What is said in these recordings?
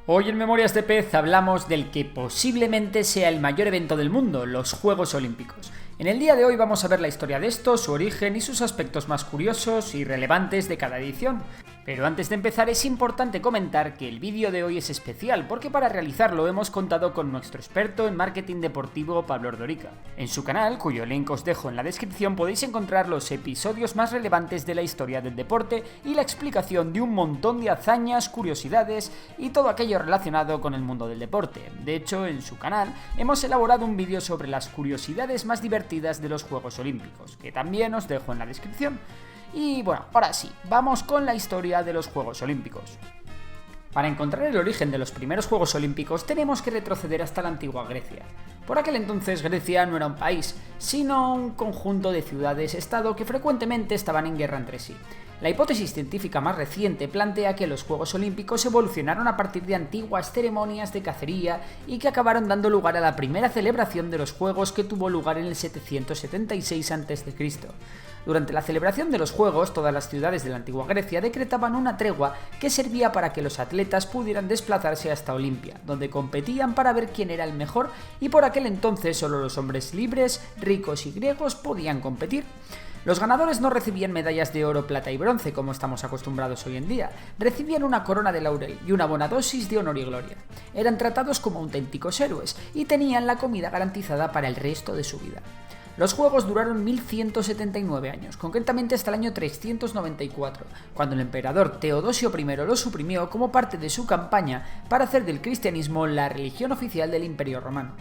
Hoy en Memorias de Pez hablamos del que posiblemente sea el mayor evento del mundo, los Juegos Olímpicos. En el día de hoy vamos a ver la historia de estos, su origen y sus aspectos más curiosos y relevantes de cada edición. Pero antes de empezar es importante comentar que el vídeo de hoy es especial porque para realizarlo hemos contado con nuestro experto en marketing deportivo Pablo Ordorica. En su canal, cuyo link os dejo en la descripción, podéis encontrar los episodios más relevantes de la historia del deporte y la explicación de un montón de hazañas, curiosidades y todo aquello relacionado con el mundo del deporte. De hecho, en su canal hemos elaborado un vídeo sobre las curiosidades más divertidas de los Juegos Olímpicos, que también os dejo en la descripción. Y bueno, ahora sí, vamos con la historia de los Juegos Olímpicos. Para encontrar el origen de los primeros Juegos Olímpicos tenemos que retroceder hasta la antigua Grecia. Por aquel entonces Grecia no era un país, sino un conjunto de ciudades-estado que frecuentemente estaban en guerra entre sí. La hipótesis científica más reciente plantea que los Juegos Olímpicos evolucionaron a partir de antiguas ceremonias de cacería y que acabaron dando lugar a la primera celebración de los Juegos que tuvo lugar en el 776 a.C. Durante la celebración de los Juegos, todas las ciudades de la antigua Grecia decretaban una tregua que servía para que los atletas pudieran desplazarse hasta Olimpia, donde competían para ver quién era el mejor, y por aquel entonces solo los hombres libres, ricos y griegos podían competir. Los ganadores no recibían medallas de oro, plata y bronce como estamos acostumbrados hoy en día, recibían una corona de laurel y una buena dosis de honor y gloria. Eran tratados como auténticos héroes y tenían la comida garantizada para el resto de su vida. Los Juegos duraron 1179 años, concretamente hasta el año 394, cuando el emperador Teodosio I los suprimió como parte de su campaña para hacer del cristianismo la religión oficial del Imperio Romano.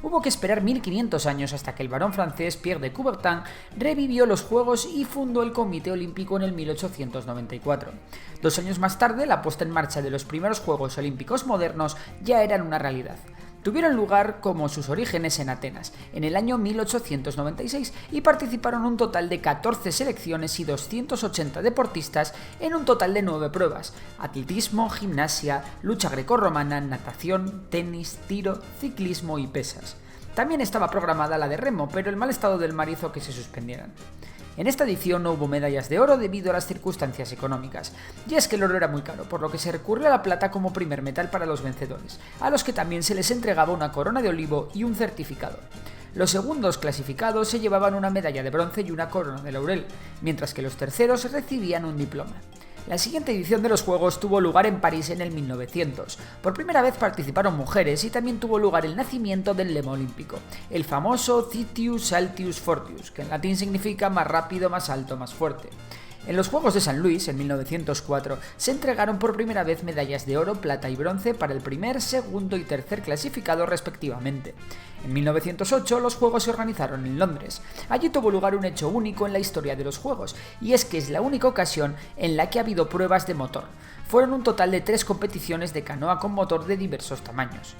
Hubo que esperar 1500 años hasta que el barón francés Pierre de Coubertin revivió los Juegos y fundó el Comité Olímpico en el 1894. 2 años más tarde, la puesta en marcha de los primeros Juegos Olímpicos modernos ya eran una realidad. Tuvieron lugar como sus orígenes en Atenas, en el año 1896, y participaron un total de 14 selecciones y 280 deportistas en un total de 9 pruebas: atletismo, gimnasia, lucha grecorromana, natación, tenis, tiro, ciclismo y pesas. También estaba programada la de remo, pero el mal estado del mar hizo que se suspendieran. En esta edición no hubo medallas de oro debido a las circunstancias económicas, y es que el oro era muy caro, por lo que se recurrió a la plata como primer metal para los vencedores, a los que también se les entregaba una corona de olivo y un certificado. Los segundos clasificados se llevaban una medalla de bronce y una corona de laurel, mientras que los terceros recibían un diploma. La siguiente edición de los Juegos tuvo lugar en París en el 1900. Por primera vez participaron mujeres y también tuvo lugar el nacimiento del lema olímpico, el famoso Citius Altius Fortius, que en latín significa más rápido, más alto, más fuerte. En los Juegos de San Luis, en 1904, se entregaron por primera vez medallas de oro, plata y bronce para el primer, segundo y tercer clasificado respectivamente. En 1908 los Juegos se organizaron en Londres. Allí tuvo lugar un hecho único en la historia de los Juegos, y es que es la única ocasión en la que ha habido pruebas de motor. Fueron un total de 3 competiciones de canoa con motor de diversos tamaños.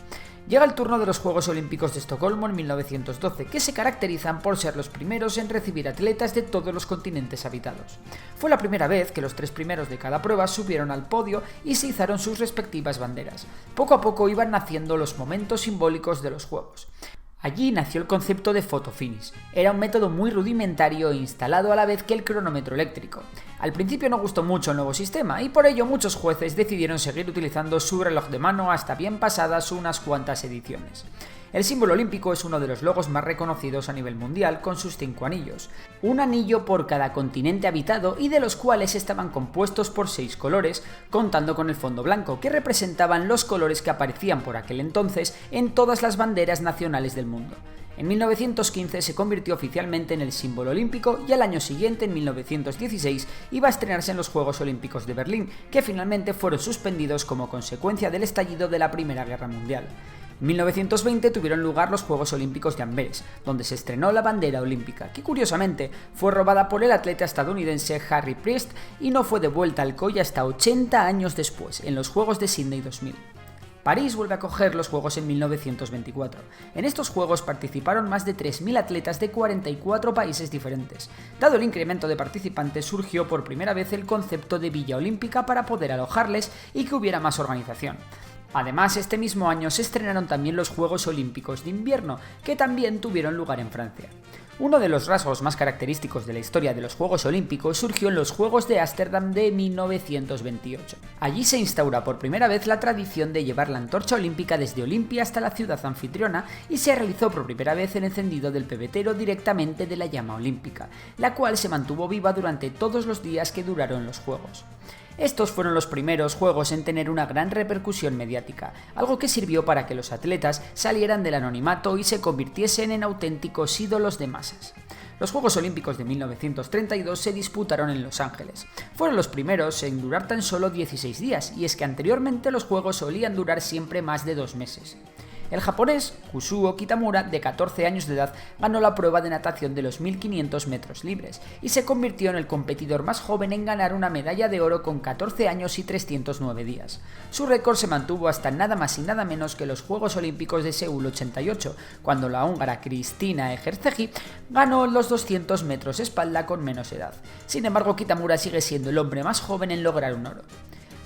Llega el turno de los Juegos Olímpicos de Estocolmo en 1912, que se caracterizan por ser los primeros en recibir atletas de todos los continentes habitados. Fue la primera vez que los 3 primeros de cada prueba subieron al podio y se izaron sus respectivas banderas. Poco a poco iban naciendo los momentos simbólicos de los Juegos. Allí nació el concepto de photo finish. Era un método muy rudimentario e instalado a la vez que el cronómetro eléctrico. Al principio no gustó mucho el nuevo sistema y por ello muchos jueces decidieron seguir utilizando su reloj de mano hasta bien pasadas unas cuantas ediciones. El símbolo olímpico es uno de los logos más reconocidos a nivel mundial, con sus 5 anillos. Un anillo por cada continente habitado y de los cuales estaban compuestos por 6 colores, contando con el fondo blanco, que representaban los colores que aparecían por aquel entonces en todas las banderas nacionales del mundo. En 1915 se convirtió oficialmente en el símbolo olímpico y al año siguiente, en 1916, iba a estrenarse en los Juegos Olímpicos de Berlín, que finalmente fueron suspendidos como consecuencia del estallido de la Primera Guerra Mundial. En 1920 tuvieron lugar los Juegos Olímpicos de Amberes, donde se estrenó la bandera olímpica, que curiosamente fue robada por el atleta estadounidense Harry Priest y no fue devuelta al COI hasta 80 años después, en los Juegos de Sydney 2000. París vuelve a acoger los Juegos en 1924. En estos Juegos participaron más de 3.000 atletas de 44 países diferentes. Dado el incremento de participantes, surgió por primera vez el concepto de Villa Olímpica para poder alojarles y que hubiera más organización. Además, este mismo año se estrenaron también los Juegos Olímpicos de Invierno, que también tuvieron lugar en Francia. Uno de los rasgos más característicos de la historia de los Juegos Olímpicos surgió en los Juegos de Ámsterdam de 1928. Allí se instaura por primera vez la tradición de llevar la antorcha olímpica desde Olimpia hasta la ciudad anfitriona y se realizó por primera vez el encendido del pebetero directamente de la llama olímpica, la cual se mantuvo viva durante todos los días que duraron los Juegos. Estos fueron los primeros juegos en tener una gran repercusión mediática, algo que sirvió para que los atletas salieran del anonimato y se convirtiesen en auténticos ídolos de masas. Los Juegos Olímpicos de 1932 se disputaron en Los Ángeles. Fueron los primeros en durar tan solo 16 días, y es que anteriormente los Juegos solían durar siempre más de 2 meses. El japonés Kusuo Kitamura, de 14 años de edad, ganó la prueba de natación de los 1500 metros libres y se convirtió en el competidor más joven en ganar una medalla de oro con 14 años y 309 días. Su récord se mantuvo hasta nada más y nada menos que los Juegos Olímpicos de Seúl 88, cuando la húngara Krisztina Egerszegi ganó los 200 metros espalda con menos edad. Sin embargo, Kitamura sigue siendo el hombre más joven en lograr un oro.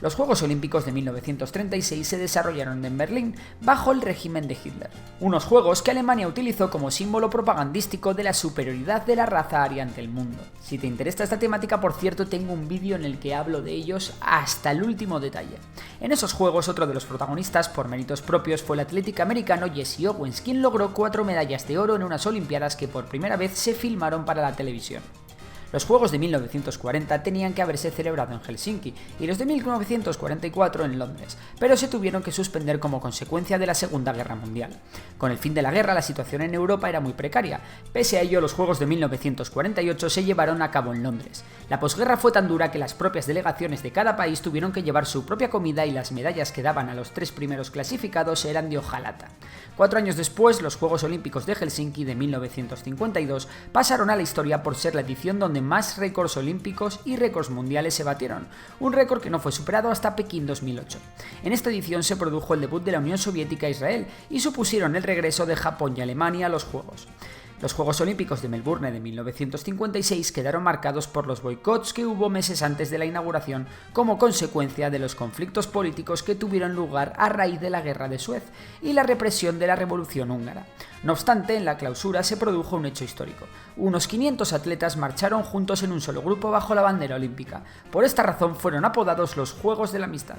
Los Juegos Olímpicos de 1936 se desarrollaron en Berlín bajo el régimen de Hitler, unos juegos que Alemania utilizó como símbolo propagandístico de la superioridad de la raza aria ante el mundo. Si te interesa esta temática, por cierto, tengo un vídeo en el que hablo de ellos hasta el último detalle. En esos juegos, otro de los protagonistas, por méritos propios, fue el atlético americano Jesse Owens, quien logró 4 medallas de oro en unas Olimpiadas que por primera vez se filmaron para la televisión. Los Juegos de 1940 tenían que haberse celebrado en Helsinki y los de 1944 en Londres, pero se tuvieron que suspender como consecuencia de la Segunda Guerra Mundial. Con el fin de la guerra, la situación en Europa era muy precaria. Pese a ello, los Juegos de 1948 se llevaron a cabo en Londres. La posguerra fue tan dura que las propias delegaciones de cada país tuvieron que llevar su propia comida y las medallas que daban a los 3 primeros clasificados eran de hojalata. 4 años después, los Juegos Olímpicos de Helsinki de 1952 pasaron a la historia por ser la edición donde más récords olímpicos y récords mundiales se batieron, un récord que no fue superado hasta Pekín 2008. En esta edición se produjo el debut de la Unión Soviética a Israel y supusieron el regreso de Japón y Alemania a los Juegos. Los Juegos Olímpicos de Melbourne de 1956 quedaron marcados por los boicots que hubo meses antes de la inauguración como consecuencia de los conflictos políticos que tuvieron lugar a raíz de la Guerra de Suez y la represión de la Revolución húngara. No obstante, en la clausura se produjo un hecho histórico. Unos 500 atletas marcharon juntos en un solo grupo bajo la bandera olímpica. Por esta razón fueron apodados los Juegos de la Amistad.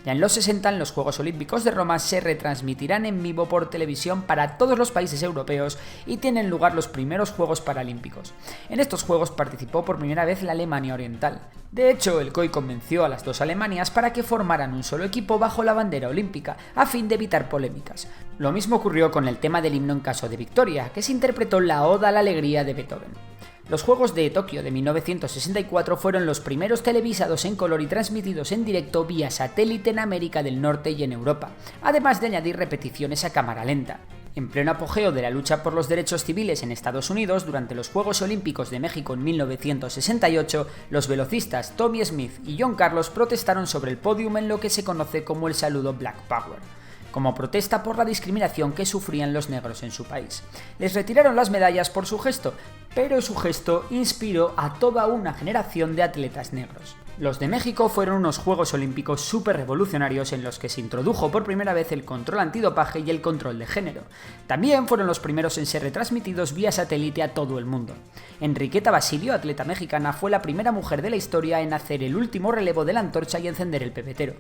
Ya en los 60, los Juegos Olímpicos de Roma se retransmitirán en vivo por televisión para todos los países europeos y tienen lugar los primeros Juegos Paralímpicos. En estos Juegos participó por primera vez la Alemania Oriental. De hecho, el COI convenció a las 2 Alemanias para que formaran un solo equipo bajo la bandera olímpica, a fin de evitar polémicas. Lo mismo ocurrió con el tema del himno en caso de victoria, que se interpretó la Oda a la Alegría de Beethoven. Los Juegos de Tokio de 1964 fueron los primeros televisados en color y transmitidos en directo vía satélite en América del Norte y en Europa, además de añadir repeticiones a cámara lenta. En pleno apogeo de la lucha por los derechos civiles en Estados Unidos, durante los Juegos Olímpicos de México en 1968, los velocistas Tommie Smith y John Carlos protestaron sobre el podio en lo que se conoce como el saludo Black Power, como protesta por la discriminación que sufrían los negros en su país. Les retiraron las medallas por su gesto, pero su gesto inspiró a toda una generación de atletas negros. Los de México fueron unos Juegos Olímpicos súper revolucionarios en los que se introdujo por primera vez el control antidopaje y el control de género. También fueron los primeros en ser retransmitidos vía satélite a todo el mundo. Enriqueta Basilio, atleta mexicana, fue la primera mujer de la historia en hacer el último relevo de la antorcha y encender el pebetero.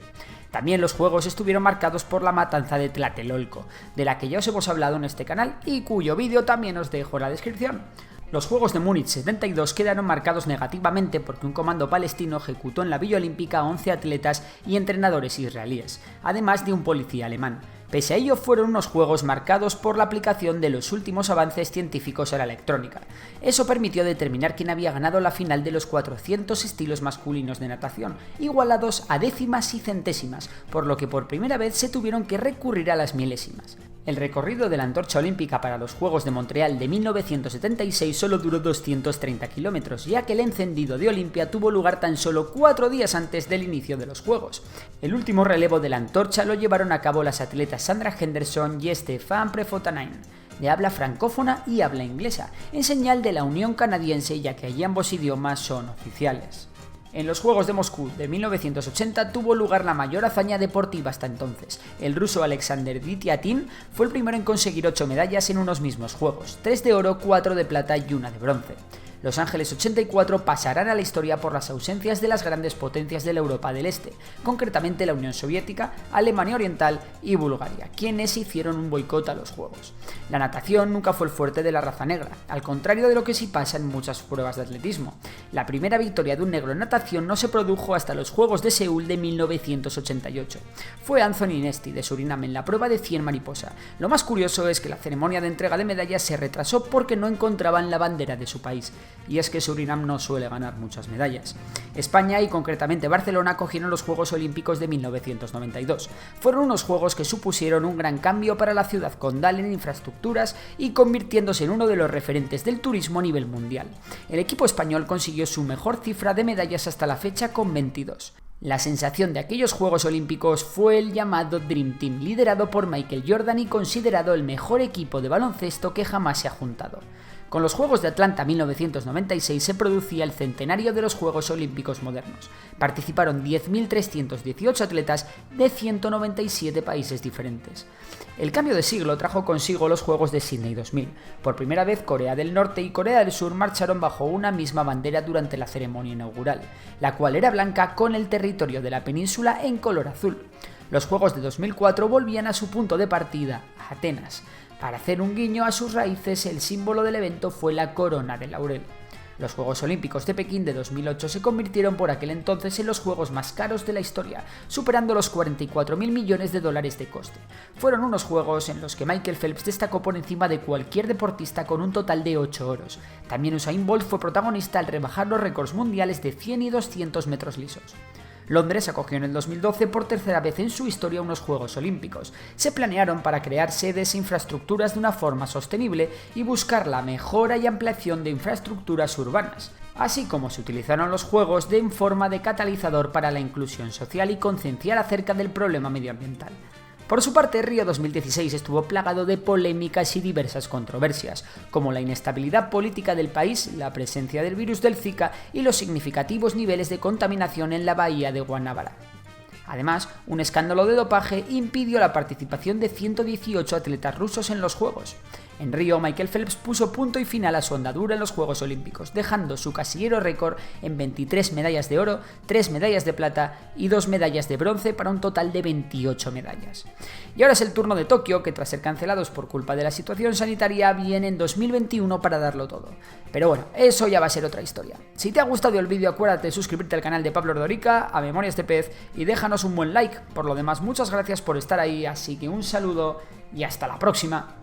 También los Juegos estuvieron marcados por la matanza de Tlatelolco, de la que ya os hemos hablado en este canal y cuyo vídeo también os dejo en la descripción. Los Juegos de Múnich 72 quedaron marcados negativamente porque un comando palestino ejecutó en la Villa Olímpica a 11 atletas y entrenadores israelíes, además de un policía alemán. Pese a ello, fueron unos juegos marcados por la aplicación de los últimos avances científicos a la electrónica. Eso permitió determinar quién había ganado la final de los 400 estilos masculinos de natación, igualados a décimas y centésimas, por lo que por primera vez se tuvieron que recurrir a las milésimas. El recorrido de la antorcha olímpica para los Juegos de Montreal de 1976 solo duró 230 kilómetros, ya que el encendido de Olimpia tuvo lugar tan solo 4 días antes del inicio de los Juegos. El último relevo de la antorcha lo llevaron a cabo las atletas Sandra Henderson y Stéphane Prefontaine, de habla francófona y habla inglesa, en señal de la Unión Canadiense, ya que allí ambos idiomas son oficiales. En los Juegos de Moscú de 1980 tuvo lugar la mayor hazaña deportiva hasta entonces. El ruso Alexander Ditiatin fue el primero en conseguir 8 medallas en unos mismos Juegos, 3 de oro, 4 de plata y 1 de bronce. Los Ángeles 84 pasarán a la historia por las ausencias de las grandes potencias de la Europa del Este, concretamente la Unión Soviética, Alemania Oriental y Bulgaria, quienes hicieron un boicot a los Juegos. La natación nunca fue el fuerte de la raza negra, al contrario de lo que sí pasa en muchas pruebas de atletismo. La primera victoria de un negro en natación no se produjo hasta los Juegos de Seúl de 1988. Fue Anthony Nesty de Surinam en la prueba de 100 mariposa. Lo más curioso es que la ceremonia de entrega de medallas se retrasó porque no encontraban la bandera de su país. Y es que Surinam no suele ganar muchas medallas. España y concretamente Barcelona acogieron los Juegos Olímpicos de 1992. Fueron unos Juegos que supusieron un gran cambio para la ciudad condal en infraestructuras y convirtiéndose en uno de los referentes del turismo a nivel mundial. El equipo español consiguió su mejor cifra de medallas hasta la fecha con 22. La sensación de aquellos Juegos Olímpicos fue el llamado Dream Team, liderado por Michael Jordan y considerado el mejor equipo de baloncesto que jamás se ha juntado. Con los Juegos de Atlanta 1996 se producía el centenario de los Juegos Olímpicos modernos. Participaron 10.318 atletas de 197 países diferentes. El cambio de siglo trajo consigo los Juegos de Sydney 2000. Por primera vez Corea del Norte y Corea del Sur marcharon bajo una misma bandera durante la ceremonia inaugural, la cual era blanca con el territorio de la península en color azul. Los Juegos de 2004 volvían a su punto de partida, Atenas. Para hacer un guiño a sus raíces, el símbolo del evento fue la corona de laurel. Los Juegos Olímpicos de Pekín de 2008 se convirtieron por aquel entonces en los juegos más caros de la historia, superando los 44.000 millones de dólares de coste. Fueron unos juegos en los que Michael Phelps destacó por encima de cualquier deportista con un total de 8 oros. También Usain Bolt fue protagonista al rebajar los récords mundiales de 100 y 200 metros lisos. Londres acogió en el 2012 por tercera vez en su historia unos Juegos Olímpicos. Se planearon para crear sedes e infraestructuras de una forma sostenible y buscar la mejora y ampliación de infraestructuras urbanas, así como se utilizaron los Juegos en forma de catalizador para la inclusión social y concienciar acerca del problema medioambiental. Por su parte, Río 2016 estuvo plagado de polémicas y diversas controversias, como la inestabilidad política del país, la presencia del virus del Zika y los significativos niveles de contaminación en la bahía de Guanabara. Además, un escándalo de dopaje impidió la participación de 118 atletas rusos en los Juegos. En Río, Michael Phelps puso punto y final a su andadura en los Juegos Olímpicos, dejando su casillero récord en 23 medallas de oro, 3 medallas de plata y 2 medallas de bronce para un total de 28 medallas. Y ahora es el turno de Tokio, que tras ser cancelados por culpa de la situación sanitaria, viene en 2021 para darlo todo. Pero bueno, eso ya va a ser otra historia. Si te ha gustado el vídeo, acuérdate de suscribirte al canal de Pablo Ordorica, a Memorias de Pez, y déjanos un buen like. Por lo demás, muchas gracias por estar ahí, así que un saludo y hasta la próxima.